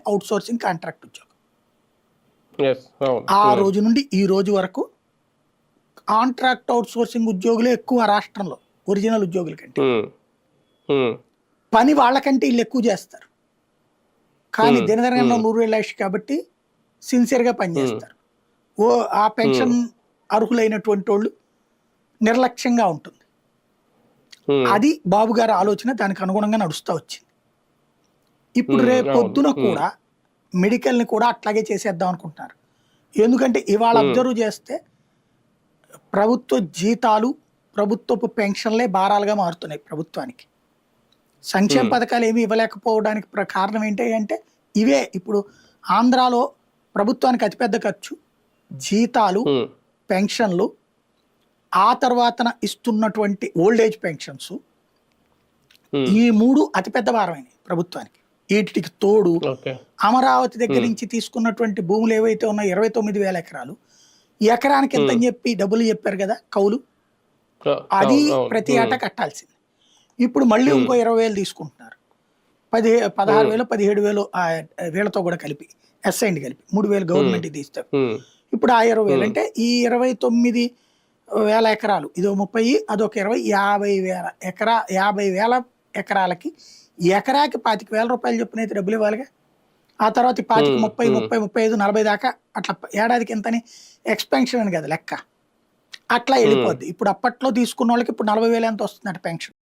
Out sourcing contract ఉద్యోగం. Yes, అవును. ఆ రోజు నుండి ఈ రోజు వరకు కాంట్రాక్ట్ అవుట్ సోర్సింగ్ ఉద్యోగులే ఎక్కువ రాష్ట్రంలో ఒరిజినల్ ఉద్యోగుల కంటే. పని వాళ్ళకంటే వీళ్ళు ఎక్కువ చేస్తారు, కానీ దినదినంలో 100,000 కాబట్టి సిన్సియర్గా పనిచేస్తారు. ఆ పెన్షన్ అర్హులైనటువంటి వాళ్ళు నిర్లక్ష్యంగా ఉంటుంది. అది బాబు గారి ఆలోచన, దానికి అనుగుణంగా నడుస్తూ వచ్చింది. ఇప్పుడు రేపు పొద్దున కూడా మెడికల్ని కూడా అట్లాగే చేసేద్దాం అనుకుంటున్నారు. ఎందుకంటే ఇవాళ అబ్జర్వ్ చేస్తే ప్రభుత్వ జీతాలు, ప్రభుత్వపు పెన్షన్లే భారాలుగా మారుతున్నాయి ప్రభుత్వానికి. సంక్షేమ పథకాలు ఏమీ ఇవ్వలేకపోవడానికి కారణం ఏంటి అంటే ఇవే. ఇప్పుడు ఆంధ్రాలో ప్రభుత్వానికి అతిపెద్ద ఖర్చు జీతాలు, పెన్షన్లు, ఆ తర్వాతన ఇస్తున్నటువంటి ఓల్డేజ్ పెన్షన్స్. ఈ 3 అతిపెద్ద భారమైనవి ప్రభుత్వానికి. వీటికి తోడు అమరావతి దగ్గర నుంచి తీసుకున్నటువంటి భూములు ఏవైతే ఉన్నాయో 29,000 ఎకరాలు, ఎకరానికి ఎంత అని చెప్పి డబ్బులు చెప్పారు కదా కౌలు, అది ప్రతి ఏటా కట్టాల్సింది. ఇప్పుడు మళ్ళీ ఇంకో 20,000 తీసుకుంటున్నారు. 16,000 17,000 వీళ్ళతో కూడా కలిపి, ఎస్ఐండ్ కలిపి 3,000 గవర్నమెంట్ తీస్తారు. ఇప్పుడు ఆ 20,000 అంటే ఈ 29,000 ఎకరాలు, ఇదో 30, అదొక 20, 50,000 ఎకరాలకి ఎకరాకి 25,000 రూపాయలు చొప్పున అయితే డబ్బులు ఇవ్వాలిగా. ఆ తర్వాత 25, 30, 35, 40 దాకా అట్లా ఏడాదికి ఎంతని ఎక్స్పెన్షన్ అని కదా లెక్క. అట్లా వెళ్ళిపోద్ది. ఇప్పుడు అప్పట్లో తీసుకున్న వాళ్ళకి ఇప్పుడు 40,000 ఎంత వస్తుందట పెన్షన్.